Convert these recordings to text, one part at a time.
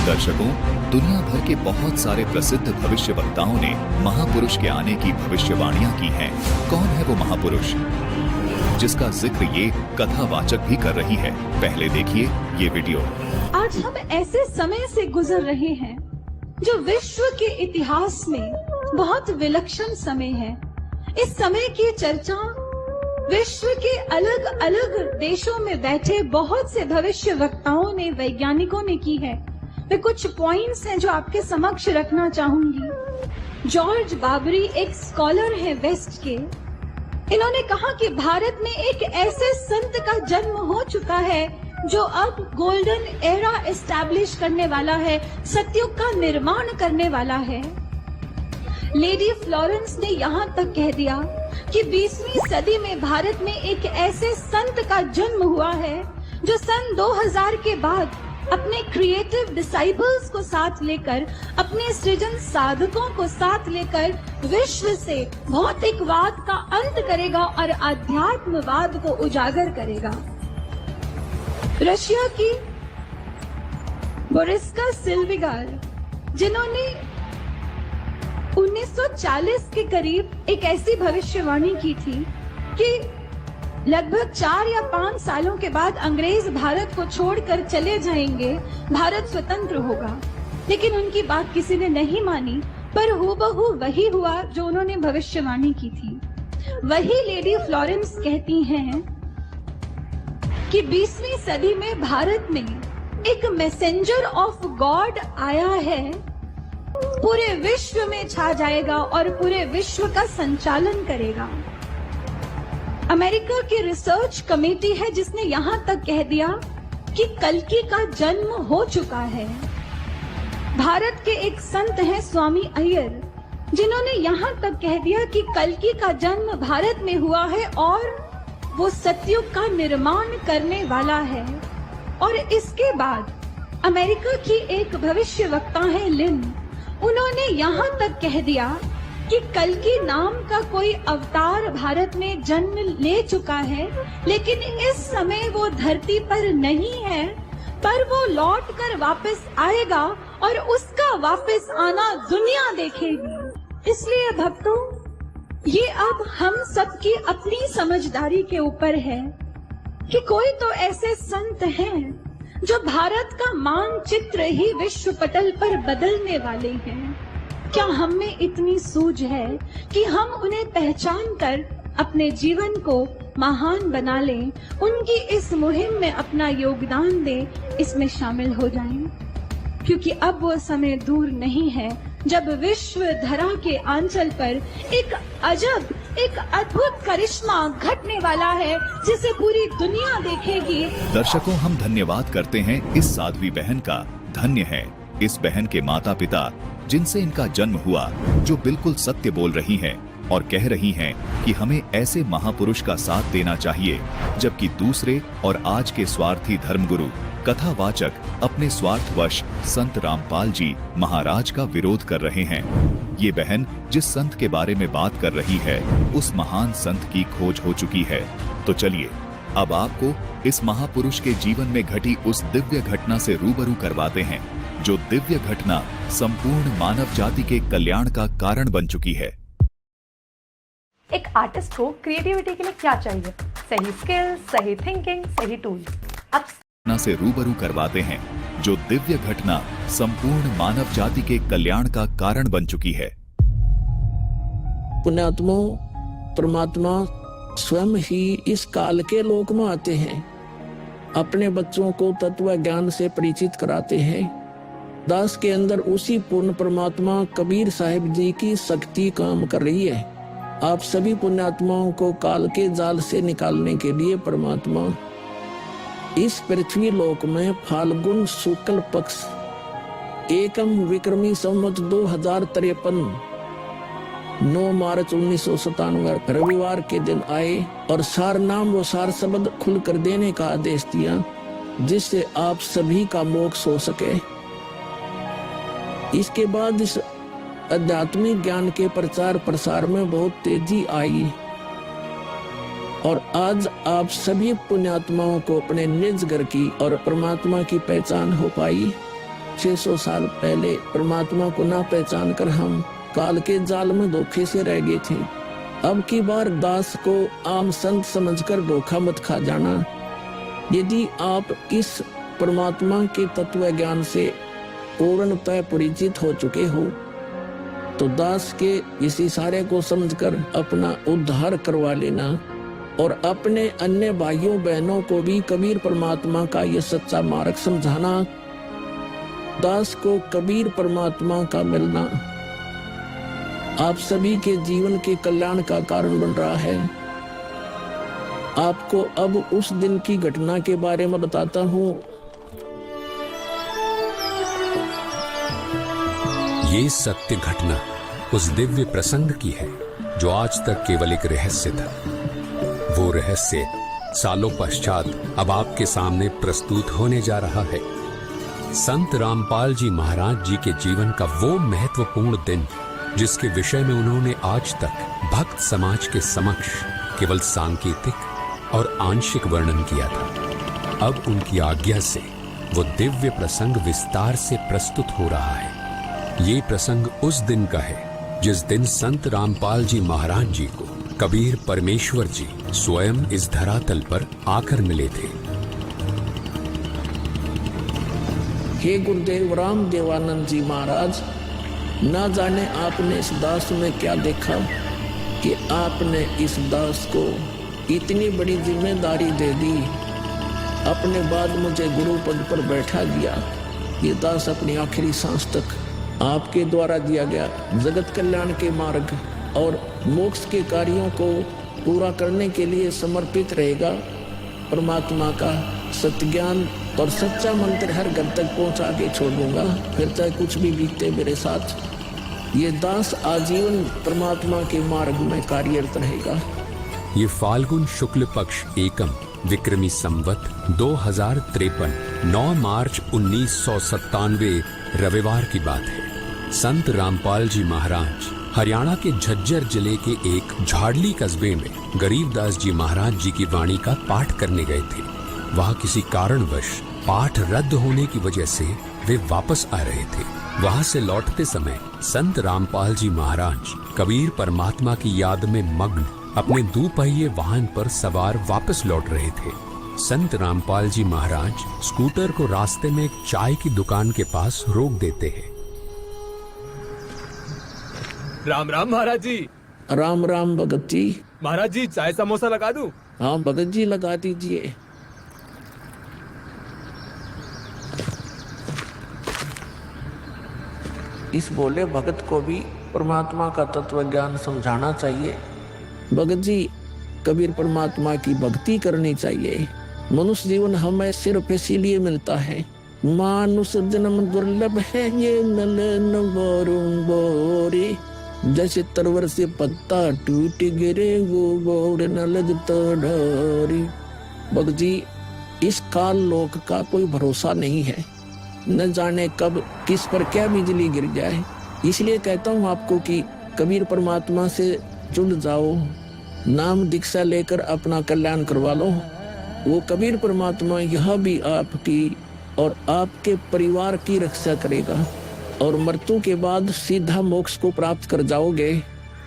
दर्शकों, दुनिया भर के बहुत सारे प्रसिद्ध भविष्यवक्ताओं ने महापुरुष के आने की भविष्यवाणियां की हैं। कौन है वो महापुरुष जिसका जिक्र ये कथावाचक भी कर रही है? पहले देखिए ये वीडियो। आज हम ऐसे समय से गुजर रहे हैं जो विश्व के इतिहास में बहुत विलक्षण समय है। इस समय की चर्चा विश्व के अलग अलग देशों में बैठे बहुत से भविष्यवक्ताओं ने, वैज्ञानिकों ने की है। वे कुछ पॉइंट्स हैं जो आपके समक्ष रखना चाहूंगी। जॉर्ज बाबरी एक स्कॉलर हैं वेस्ट के। इन्होंने कहा कि भारत में एक ऐसे संत का जन्म हो चुका है जो अब गोल्डन एरा एस्टैब्लिश करने वाला है, सतयुग का निर्माण करने वाला है। लेडी फ्लोरेंस ने यहाँ तक कह दिया कि 20वीं सदी में भारत में एक ऐसे संत का जन्म हुआ है जो सन 2000 के बाद अपने क्रिएटिव डिसाइबल्स को साथ लेकर, अपने सृजन साधकों को साथ लेकर विश्व से भौतिकवाद का अंत करेगा और आध्यात्मवाद को उजागर करेगा। रशिया की बोरिस्का सिल्विगार, जिन्होंने 1940 के करीब एक ऐसी भविष्यवाणी की थी कि लगभग 4 या 5 सालों के बाद अंग्रेज भारत को छोड़कर चले जाएंगे, भारत स्वतंत्र होगा। लेकिन उनकी बात किसी ने नहीं मानी, पर हूबहू वही हुआ जो उन्होंने भविष्यवाणी की थी। वही लेडी फ्लोरेंस कहती हैं कि 20वीं सदी में भारत में एक मैसेंजर ऑफ गॉड आया है, पूरे विश्व में छा जाएगा और पूरे विश्व का संचालन करेगा। अमेरिका की रिसर्च कमेटी है जिसने यहाँ तक कह दिया कि कल्कि का जन्म हो चुका है। भारत के एक संत हैं स्वामी अय्यर, जिन्होंने यहाँ तक कह दिया कि कल्कि का जन्म भारत में हुआ है और वो सतयुग का निर्माण करने वाला है। और इसके बाद अमेरिका की एक भविष्यवक्ता है लिन, उन्होंने यहाँ तक कह दिया कि कल्कि नाम का कोई अवतार भारत में जन्म ले चुका है, लेकिन इस समय वो धरती पर नहीं है, पर वो लौट कर वापस आएगा और उसका वापस आना दुनिया देखेगी। इसलिए भक्तों, ये अब हम सबकी अपनी समझदारी के ऊपर है कि कोई तो ऐसे संत हैं जो भारत का मानचित्र ही विश्व पटल पर बदलने वाले हैं। क्या हम में इतनी सूझ है कि हम उन्हें पहचान कर अपने जीवन को महान बना लें, उनकी इस मुहिम में अपना योगदान दें, इसमें शामिल हो जाएं? क्योंकि अब वो समय दूर नहीं है जब विश्व धरा के आंचल पर एक अजब, एक अद्भुत करिश्मा घटने वाला है जिसे पूरी दुनिया देखेगी। दर्शकों, हम धन्यवाद करते हैं इस साध्वी बहन का। धन्य है इस बहन के माता पिता जिनसे इनका जन्म हुआ, जो बिल्कुल सत्य बोल रही हैं और कह रही हैं कि हमें ऐसे महापुरुष का साथ देना चाहिए, जबकि दूसरे और आज के स्वार्थी धर्मगुरु, कथावाचक अपने स्वार्थवश संत रामपाल जी महाराज का विरोध कर रहे हैं। ये बहन जिस संत के बारे में बात कर रही है, उस महान संत की खोज हो चुकी है। तो चलिए अब आपको इस महापुरुष के जीवन में घटी उस दिव्य घटना से रूबरू करवाते हैं, जो दिव्य घटना संपूर्ण मानव जाति के कल्याण का कारण बन चुकी है। एक आर्टिस्ट को क्रिएटिविटी के लिए क्या चाहिए? सही स्किल, सही थिंकिंग, सही टूल्स। अब घटना से रूबरू करवाते हैं, जो दिव्य घटना संपूर्ण मानव जाति के कल्याण का कारण बन चुकी है। पुण्यात्मा परमात्मा स्वयं ही इस काल के लोक में आते हैं, अपने बच्चों को तत्व ज्ञान से परिचित कराते हैं। दास के अंदर उसी पूर्ण परमात्मा कबीर साहिब जी की शक्ति काम कर रही है। आप सभी पुण्यात्माओं को काल के जाल से निकालने के लिए परमात्मा इस पृथ्वी लोक में फाल्गुन शुक्ल पक्ष एकम विक्रमी संवत 2053 9 मार्च 1997 रविवार के दिन आए और सार नाम व सार शब्द खुलकर देने का आदेश दिया, जिससे आप सभी का मोक्ष हो सके। इसके बाद इस आध्यात्मिक ज्ञान के प्रचार प्रसार में बहुत तेजी आई और आज आप सभी पुण्यात्माओं को अपने निज घर की और परमात्मा की पहचान हो पाई। 600 साल पहले परमात्मा को ना पहचान कर हम काल के जाल में धोखे से रह गए थे। अब की बार दास को आम संत समझकर धोखा मत खा जाना। यदि आप इस परमात्मा के तत्व ज्ञान से पूर्णतः परिचित हो चुके हो तो दास के इस इशारे को समझकर अपना उद्धार करवा लेना और अपने अन्य भाइयों बहनों को भी कबीर परमात्मा का यह सच्चा मार्ग समझाना। दास को कबीर परमात्मा का मिलना आप सभी के जीवन के कल्याण का कारण बन रहा है। आपको अब उस दिन की घटना के बारे में बताता हूँ। ये सत्य घटना उस दिव्य प्रसंग की है जो आज तक केवल एक रहस्य था। वो रहस्य सालों पश्चात अब आपके सामने प्रस्तुत होने जा रहा है। संत रामपाल जी महाराज जी के जीवन का वो महत्वपूर्ण दिन जिसके विषय में उन्होंने आज तक भक्त समाज के समक्ष केवल सांकेतिक और आंशिक वर्णन किया था, अब उनकी आज्ञा से वो दिव्य प्रसंग विस्तार से प्रस्तुत हो रहा है। ये प्रसंग उस दिन का है जिस दिन संत रामपाल जी महाराज जी को कबीर परमेश्वर जी स्वयं इस धरातल पर आकर मिले थे। हे गुरुदेव राम देवानंद जी महाराज, ना जाने आपने इस दास में क्या देखा कि आपने इस दास को इतनी बड़ी जिम्मेदारी दे दी। अपने बाद मुझे गुरु पद पर बैठा दिया। ये दास अपनी आखिरी सांस तक आपके द्वारा दिया गया जगत कल्याण के मार्ग और मोक्ष के कार्यों को पूरा करने के लिए समर्पित रहेगा। परमात्मा का सत्य ज्ञान और सच्चा मंत्र हर घर तक पहुंचा के छोड़ दूंगा, फिर चाहे कुछ भी बीते मेरे साथ। ये दास आजीवन परमात्मा के मार्ग में कार्यरत रहेगा। ये फाल्गुन शुक्ल पक्ष एकम विक्रमी संवत 2053 9 मार्च 1997 रविवार की बात है। संत रामपाल जी महाराज हरियाणा के झज्जर जिले के एक झाड़ली कस्बे में गरीबदास जी महाराज जी की वाणी का पाठ करने गए थे। वहाँ किसी कारणवश पाठ रद्द होने की वजह से वे वापस आ रहे थे। वहाँ से लौटते समय संत रामपाल जी महाराज कबीर परमात्मा की याद में मग्न अपने दोपहिए वाहन पर सवार वापस लौट रहे थे। संत रामपाल जी महाराज स्कूटर को रास्ते में एक चाय की दुकान के पास रोक देते हैं। राम राम महाराज जी। राम राम भगत जी। महाराज जी चाय समोसा लगा दूं? हाँ भगत जी लगा दीजिए। इस बोले भगत को भी परमात्मा का तत्व ज्ञान समझाना चाहिए। भगत जी, कबीर परमात्मा की भक्ति करनी चाहिए। मनुष्य जीवन हमें सिर्फ इसीलिए मिलता है। मानुष जन्म दुर्लभ है ये नलन बोरे, जैसे तरवर से पत्ता टूट गिरे वो बोर न लगता डोरी। भगत जी, इस काल लोक का कोई भरोसा नहीं है, न जाने कब किस पर क्या बिजली गिर जाए। इसलिए कहता हूँ आपको कि कबीर परमात्मा से जुड़ जाओ, नाम दीक्षा लेकर अपना कल्याण करवा लो। वो कबीर परमात्मा यह भी आपकी और आपके परिवार की रक्षा करेगा और मृत्यु के बाद सीधा मोक्ष को प्राप्त कर जाओगे।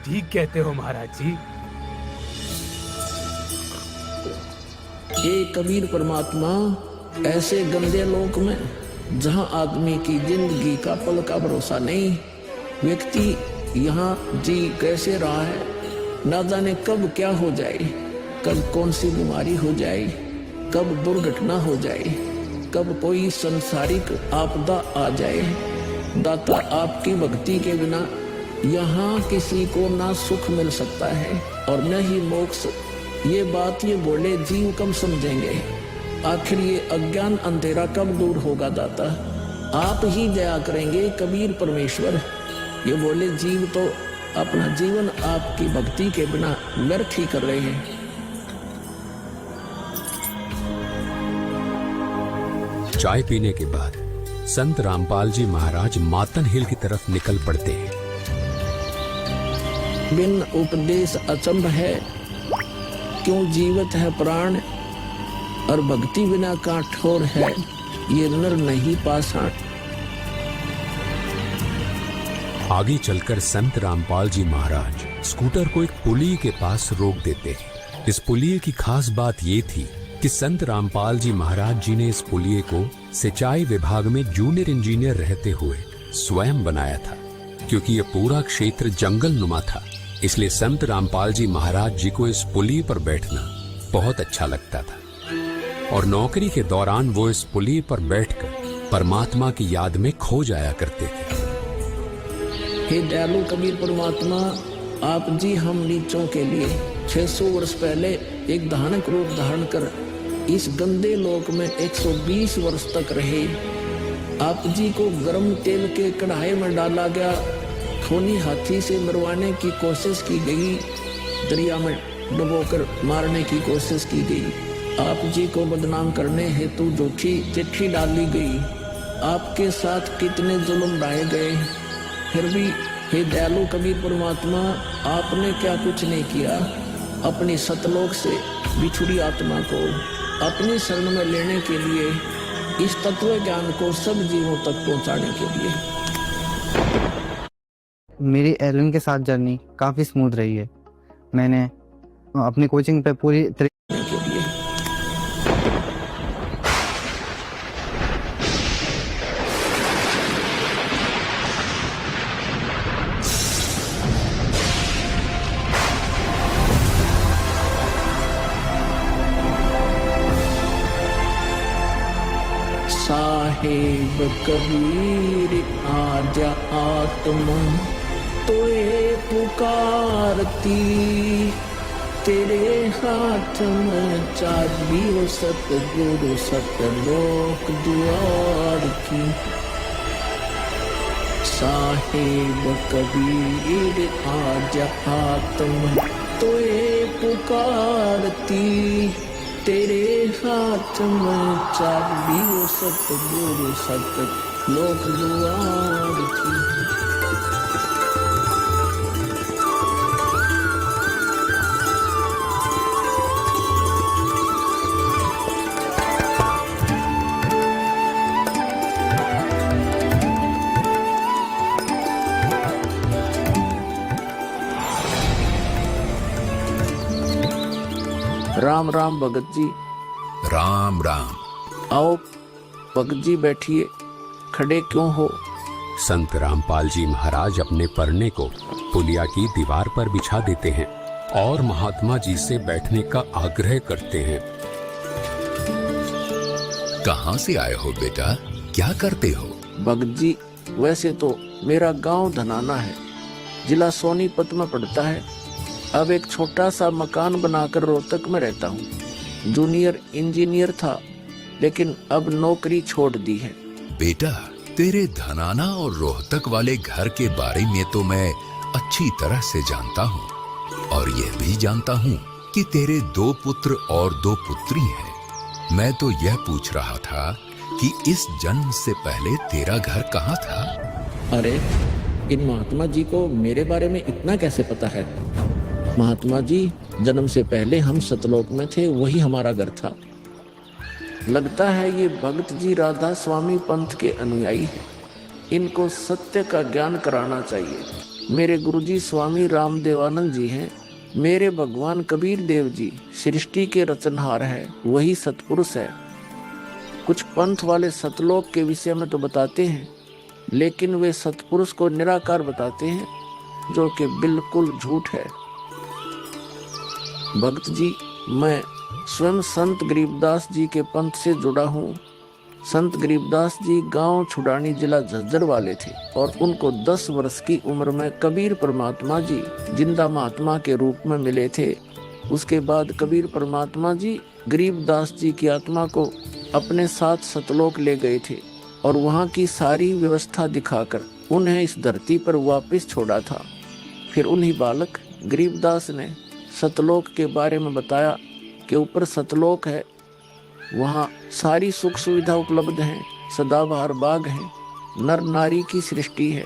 ठीक कहते हो महाराज जी। ये कबीर परमात्मा ऐसे गंदे लोक में जहां आदमी की जिंदगी का पल का भरोसा नहीं, व्यक्ति यहाँ जी कैसे रहा है, ना जाने कब क्या हो जाए, कब कौन सी बीमारी हो जाए, कब दुर्घटना हो जाए, कब कोई संसारिक आपदा आ जाए। दाता, आपकी भक्ति के बिना यहाँ किसी को ना सुख मिल सकता है और न ही मोक्ष। ये बात ये बोले जीव कब समझेंगे? आखिर ये अज्ञान अंधेरा कब दूर होगा? दाता, आप ही दया करेंगे कबीर परमेश्वर। ये बोले जीव तो अपना जीवन आपकी भक्ति के बिना व्यर्थ ही कर रहे हैं। चाय पीने के बाद संत रामपाल जी महाराज मातन हिल की तरफ निकल पड़ते हैं। बिन उपदेश अचंभ है, क्यों जीवित है प्राण, और भक्ति बिना काठोर है, ये नर नहीं पाषाण। आगे चलकर संत रामपाल जी महाराज स्कूटर को एक पुलिये के पास रोक देते हैं। इस पुलिये की खास बात ये थी कि संत रामपाल जी महाराज जी ने इस पुलिये को सिंचाई विभाग में जूनियर इंजीनियर रहते हुए स्वयं बनाया था। क्योंकि यह पूरा क्षेत्र जंगल नुमा था, इसलिए संत रामपाल जी महाराज जी को इस पुलिये पर बैठना बहुत अच्छा लगता था और नौकरी के दौरान वो इस पुलिये पर बैठकर परमात्मा की याद में खो जाया करते थे। हे दयालु कबीर परमात्मा, आप जी हम नीचों के लिए 600 वर्ष पहले एक धानक रूप धारण कर इस गंदे लोक में 120 वर्ष तक रहे। आप जी को गर्म तेल के कढ़ाई में डाला गया, खूनी हाथी से मरवाने की कोशिश की गई, दरिया में डुबोकर मारने की कोशिश की गई। आप जी को बदनाम करने हेतु झूठी चिट्ठी डाली गई। आपके साथ कितने जुल्म ढाए गए, फिर भी हे दयालु कबीर परमात्मा, आपने क्या कुछ नहीं किया अपनी सतलोक से बिछुड़ी आत्मा को अपनी शरण में लेने के लिए, इस तत्व ज्ञान को सब जीवों तक पहुंचाने के लिए। मेरी एलन के साथ जर्नी काफ़ी स्मूथ रही है। मैंने अपनी कोचिंग पे पूरी के लिए साहेब कबीर आजा आत्मा तोए पुकारती, तेरे हाथ में चाबी हो सतगुरु सतलोक द्वार की। साहेब कबीर आजा आत्मा तोए पुकारती, तेरे हाथ में चाबी हो सतगुरु सतलोक द्वार की। राम राम भगत जी। राम राम। आओ भगत जी बैठिए, खड़े क्यों हो? संत रामपाल जी महाराज अपने परने को पुलिया की दीवार पर बिछा देते हैं और महात्मा जी से बैठने का आग्रह करते हैं। कहाँ से आए हो बेटा, क्या करते हो? भगत जी, वैसे तो मेरा गांव धनाना है, जिला सोनीपत में पड़ता है। अब एक छोटा सा मकान बनाकर रोहतक में रहता हूँ। जूनियर इंजीनियर था, लेकिन अब नौकरी छोड़ दी है। बेटा, तेरे धनाना और रोहतक वाले घर के बारे में तो मैं अच्छी तरह से जानता हूँ और यह भी जानता हूँ कि तेरे 2 पुत्र और 2 पुत्री हैं। मैं तो यह पूछ रहा था कि इस जन्म से पहले तेरा घर कहाँ था? अरे, इन महात्मा जी को मेरे बारे में इतना कैसे पता है? महात्मा जी, जन्म से पहले हम सतलोक में थे, वही हमारा घर था। लगता है ये भगत जी राधा स्वामी पंथ के अनुयायी हैं। इनको सत्य का ज्ञान कराना चाहिए। मेरे गुरुजी स्वामी रामदेवानंद जी हैं। मेरे भगवान कबीर देव जी सृष्टि के रचनहार हैं, वही सतपुरुष है। कुछ पंथ वाले सतलोक के विषय में तो बताते हैं, लेकिन वे सतपुरुष को निराकार बताते हैं, जो कि बिल्कुल झूठ है। भक्त जी, मैं स्वयं संत गरीबदास जी के पंथ से जुड़ा हूँ। संत गरीबदास जी गांव छुड़ानी जिला झज्जर वाले थे और उनको 10 वर्ष की उम्र में कबीर परमात्मा जी जिंदा महात्मा के रूप में मिले थे। उसके बाद कबीर परमात्मा जी गरीबदास जी की आत्मा को अपने साथ सतलोक ले गए थे और वहाँ की सारी व्यवस्था दिखाकर उन्हें इस धरती पर वापस छोड़ा था। फिर उन्हीं बालक गरीबदास ने सतलोक के बारे में बताया कि ऊपर सतलोक है, वहाँ सारी सुख सुविधा उपलब्ध है, सदाबहार बाग है, नर नारी की सृष्टि है।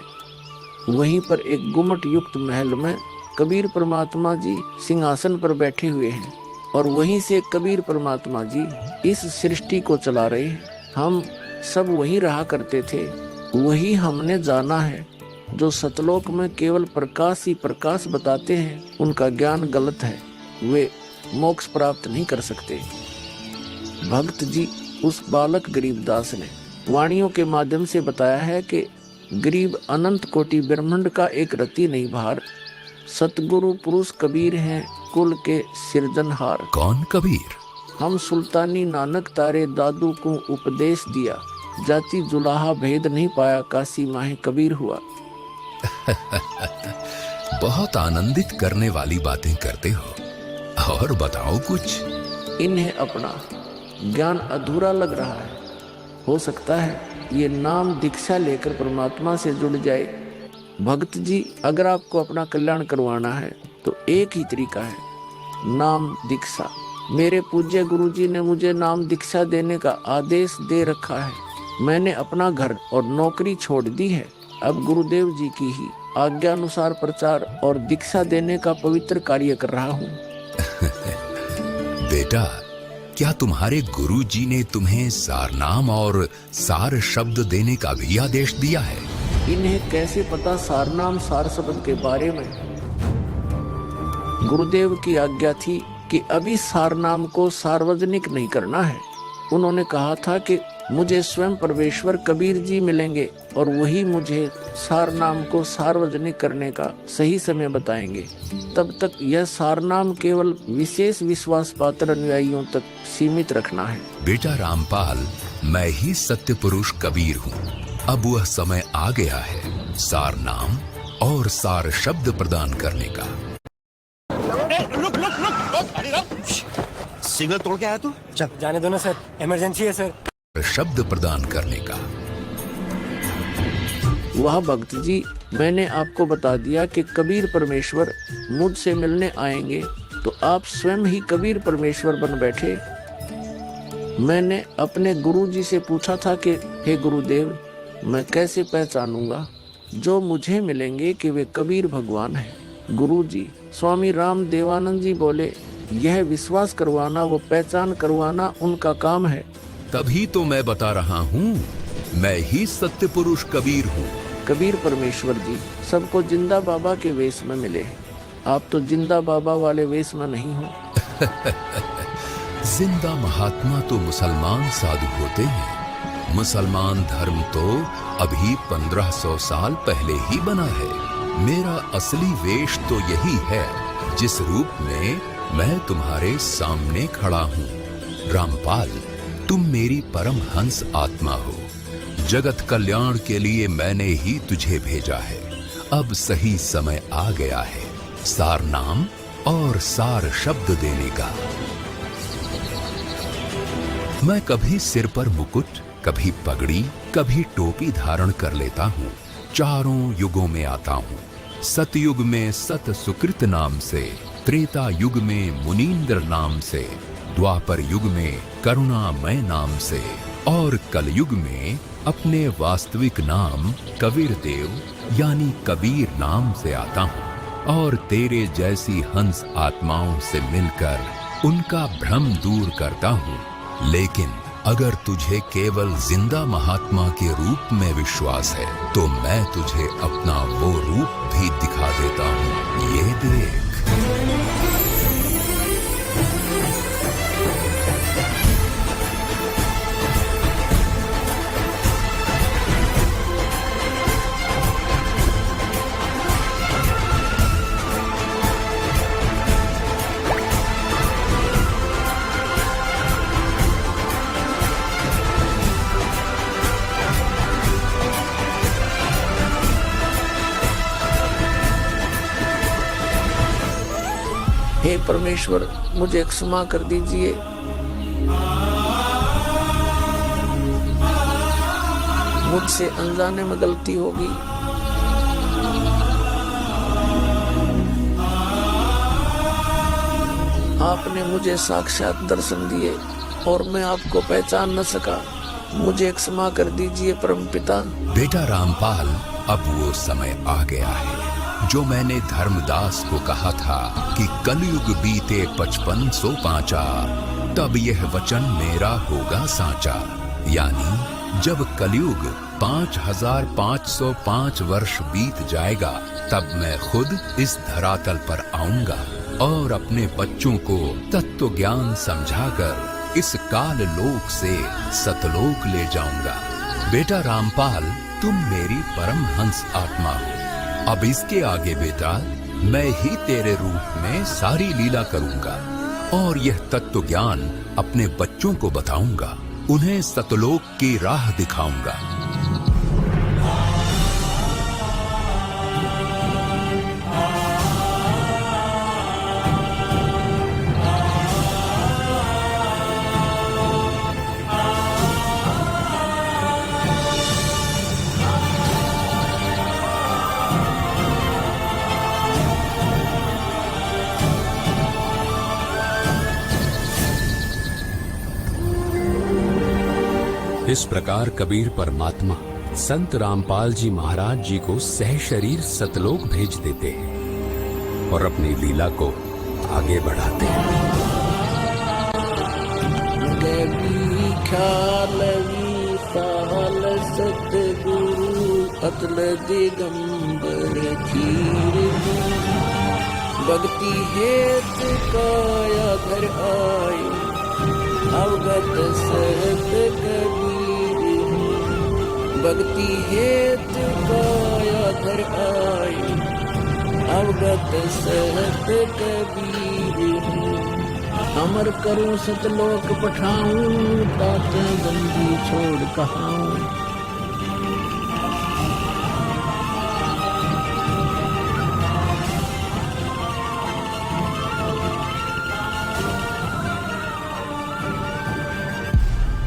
वहीं पर एक गुम्मट युक्त महल में कबीर परमात्मा जी सिंहासन पर बैठे हुए हैं और वहीं से कबीर परमात्मा जी इस सृष्टि को चला रहे हैं। हम सब वहीं रहा करते थे, वही हमने जाना है। जो सतलोक में केवल प्रकाश ही प्रकाश बताते हैं उनका ज्ञान गलत है, वे मोक्ष प्राप्त नहीं कर सकते। भक्त जी उस बालक गरीबदास ने वाणियों के माध्यम से बताया है कि गरीब अनंत कोटि ब्रह्मांड का एक रति नहीं भार, सतगुरु पुरुष कबीर हैं कुल के सिरजनहार। कौन कबीर? हम सुल्तानी नानक तारे दादू को उपदेश दिया, जाति जुलाहा भेद नहीं पाया, काशी माहे कबीर हुआ। बहुत आनंदित करने वाली बातें करते हो, और बताओ कुछ। इन्हें अपना ज्ञान अधूरा लग रहा है, हो सकता है ये नाम दीक्षा लेकर परमात्मा से जुड़ जाए। भक्त जी, अगर आपको अपना कल्याण करवाना है तो एक ही तरीका है, नाम दीक्षा। मेरे पूज्य गुरुजी ने मुझे नाम दीक्षा देने का आदेश दे रखा है। मैंने अपना घर और नौकरी छोड़ दी है। अब गुरुदेव जी की ही आज्ञानुसार प्रचार और दीक्षा देने का पवित्र कार्य कर रहा हूँ। बेटा, क्या तुम्हारे गुरु जी ने तुम्हें सारनाम और सार शब्द देने का भी आदेश दिया है? इन्हें कैसे पता सारनाम सार शब्द के बारे में? गुरुदेव की आज्ञा थी कि अभी सारनाम को सार्वजनिक नहीं करना है। उन्होंने कहा था कि मुझे स्वयं परमेश्वर कबीर जी मिलेंगे और वही मुझे सारनाम को सार्वजनिक करने का सही समय बताएंगे। तब तक यह सारनाम केवल विशेष विश्वास पात्र अनुयायियों तक सीमित रखना है। बेटा रामपाल, मैं ही सत्य पुरुष कबीर हूँ। अब वह समय आ गया है सार नाम और सार शब्द प्रदान करने का। सिग्नल तोड़ के आया तू? चल जाने दो ना सर, इमरजेंसी है सर। शब्द प्रदान करने का। वह भक्त जी, मैंने आपको बता दिया कि कबीर परमेश्वर मुझसे मिलने आएंगे, तो आप स्वयं ही कबीर परमेश्वर बन बैठे। मैंने अपने गुरु जी से पूछा था कि हे गुरुदेव, मैं कैसे पहचानूंगा जो मुझे मिलेंगे कि वे कबीर भगवान हैं? गुरु जी स्वामी राम देवानंद जी बोले, यह विश्वास करवाना व पहचान करवाना उनका काम है। तभी तो मैं बता रहा हूँ, मैं ही सत्य पुरुष कबीर हूँ। कबीर परमेश्वर जी सबको जिंदा बाबा के वेश में मिले, आप तो जिंदा बाबा वाले वेश में नहीं हो। जिंदा महात्मा तो मुसलमान साधु होते हैं। मुसलमान धर्म तो अभी 1500 साल पहले ही बना है। मेरा असली वेश तो यही है जिस रूप में मैं तुम्हारे सामने खड़ा हूँ। रामपाल, तुम मेरी परम हंस आत्मा हो। जगत कल्याण के लिए मैंने ही तुझे भेजा है। अब सही समय आ गया है सार नाम और सार शब्द देने का। मैं कभी सिर पर मुकुट, कभी पगड़ी, कभी टोपी धारण कर लेता हूँ। चारों युगों में आता हूँ। सतयुग में सत सुकृत नाम से, त्रेता युग में मुनींद्र नाम से, द्वापर युग में करुणामय नाम से और कलयुग में अपने वास्तविक नाम कबीर देव यानी कबीर नाम से आता हूँ और तेरे जैसी हंस आत्माओं से मिलकर उनका भ्रम दूर करता हूँ। लेकिन अगर तुझे केवल जिंदा महात्मा के रूप में विश्वास है तो मैं तुझे अपना वो रूप भी दिखा देता हूँ। ये देख। हे परमेश्वर, मुझे क्षमा कर दीजिए। मुझसे अनजाने में गलती होगी। आपने मुझे साक्षात दर्शन दिए और मैं आपको पहचान न सका। मुझे क्षमा कर दीजिए परमपिता। बेटा रामपाल, अब वो समय आ गया है जो मैंने धर्मदास को कहा था कि कलयुग बीते 5505 तब यह वचन मेरा होगा साचा। यानी जब कलयुग 5505 वर्ष बीत जाएगा, तब मैं खुद इस धरातल पर आऊंगा और अपने बच्चों को तत्व ज्ञान समझाकर इस काल लोक से सतलोक ले जाऊंगा। बेटा रामपाल, तुम मेरी परमहंस आत्मा हो। अब इसके आगे बेटा मैं ही तेरे रूप में सारी लीला करूंगा और यह तत्व ज्ञान अपने बच्चों को बताऊंगा, उन्हें सतलोक की राह दिखाऊंगा। इस प्रकार कबीर परमात्मा संत रामपाल जी महाराज जी को सह शरीर सतलोक भेज देते हैं और अपनी लीला को आगे बढ़ाते हैं। भक्ति हेत काया घर आए, अवगत सहत कबीर। भक्ति हेत काया घर आए, अवगत सहत कबीर। अमर करूं सतलोक पठाऊं, तात बंदी छोड़ कहाऊं।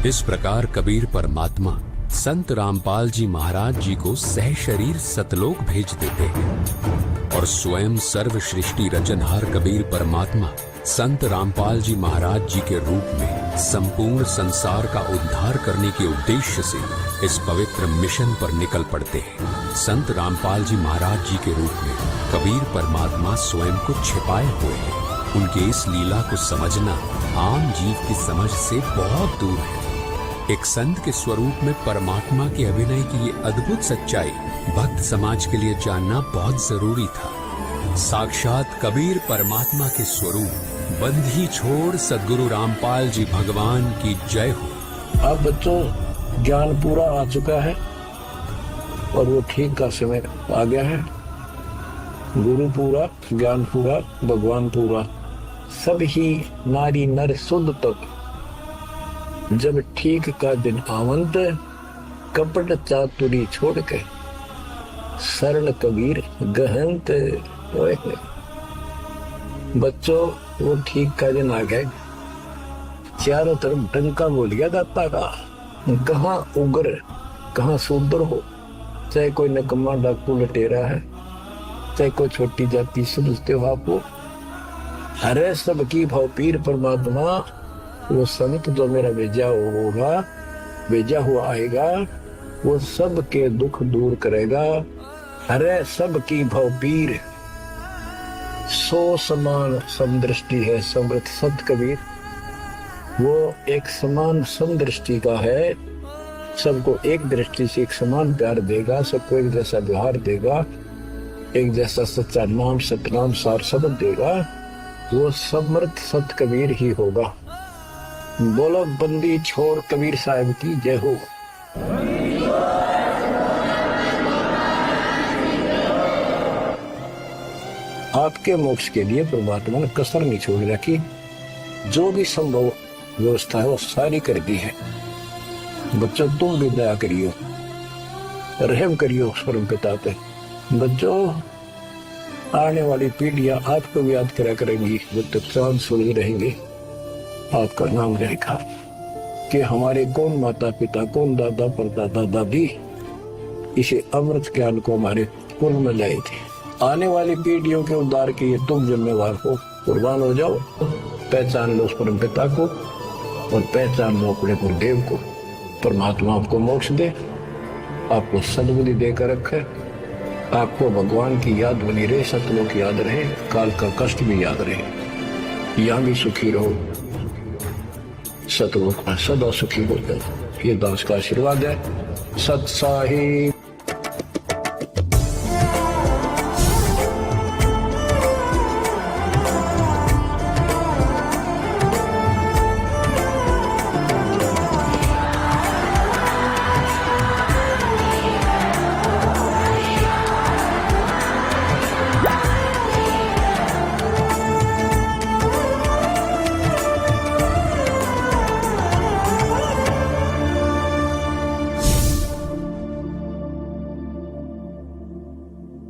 इस प्रकार कबीर परमात्मा संत रामपाल जी महाराज जी को सह शरीर सतलोक भेज देते हैं और स्वयं सर्व सृष्टि रचनहार कबीर परमात्मा संत रामपाल जी महाराज जी के रूप में संपूर्ण संसार का उद्धार करने के उद्देश्य से इस पवित्र मिशन पर निकल पड़ते हैं। संत रामपाल जी महाराज जी के रूप में कबीर परमात्मा स्वयं को छिपाए हुए हैं। उनके इस लीला को समझना आम जीव की समझ से बहुत दूर है। एक संत के स्वरूप में परमात्मा के अभिनय की ये अद्भुत सच्चाई भक्त समाज के लिए जानना बहुत जरूरी था। साक्षात कबीर परमात्मा के स्वरूप बंधी छोड़ सद्गुरु रामपाल जी भगवान की जय हो। अब बच्चों ज्ञान पूरा आ चुका है और वो ठीक का समय आ गया है। गुरु पूरा, ज्ञान पूरा, भगवान पूरा, सब ही नारी नर शुद्ध तक जब ठीक का दिन आवंत, कपट चातुरी छोड़ के सरल कबीर गहंत। बच्चों वो ठीक का दिन आ गया। चारों तरफ डंका बोल गया दाता का। कहाँ उग्र कहाँ शूद्र हो, चाहे कोई नकम्मा डाकू लटेरा है, चाहे कोई छोटी जाति समझते हो आपको। अरे सबकी भाव पीर परमात्मा वो संत जो मेरा भेजा होगा, भेजा हुआ आएगा, वो सबके दुख दूर करेगा। अरे सबकी भाव पीर सो समान समदृष्टि है समृत सत कबीर। वो एक समान समदृष्टि का है, सबको एक दृष्टि से एक समान प्यार देगा, सबको एक जैसा व्यवहार देगा, एक जैसा सच्चा नाम सतनाम सार शब्द देगा। वो समृत सत कबीर ही होगा। बोलो बंदी छोड़ कबीर साहब की जय हो। आपके मोक्ष के लिए परमात्मा ने कसर नहीं छोड़ रखी। जो भी संभव व्यवस्था है वो सारी कर दी है। बच्चों तुम भी दया करियो, रहम करियो परम पिता पे। बच्चों आने वाली पीढ़ियां आपको भी याद करा करेंगी, जब तक चांद सूरज रहेंगे आपका नाम रहेगा कि हमारे कौन माता पिता, कौन दादा परदादा दादी इसे अमृत ज्ञान को हमारे कुल में लाए थे। आने वाली पीढ़ियों के उद्धार के लिए तुम जिम्मेवार हो, कुर्बान हो जाओ। पहचान लो उस परम पिता को और पहचान लो अपने गुरुदेव को। परमात्मा आपको मोक्ष दे, आपको सद्बुद्धि देकर रखे, आपको भगवान की याद बनी रहे, सतलोक याद रहे, काल का कष्ट भी याद रहे। यहाँ भी सुखी रहो, सतलोक में सदा सुखी हो जाए। ये दास का आशीर्वाद है। सत साहिब।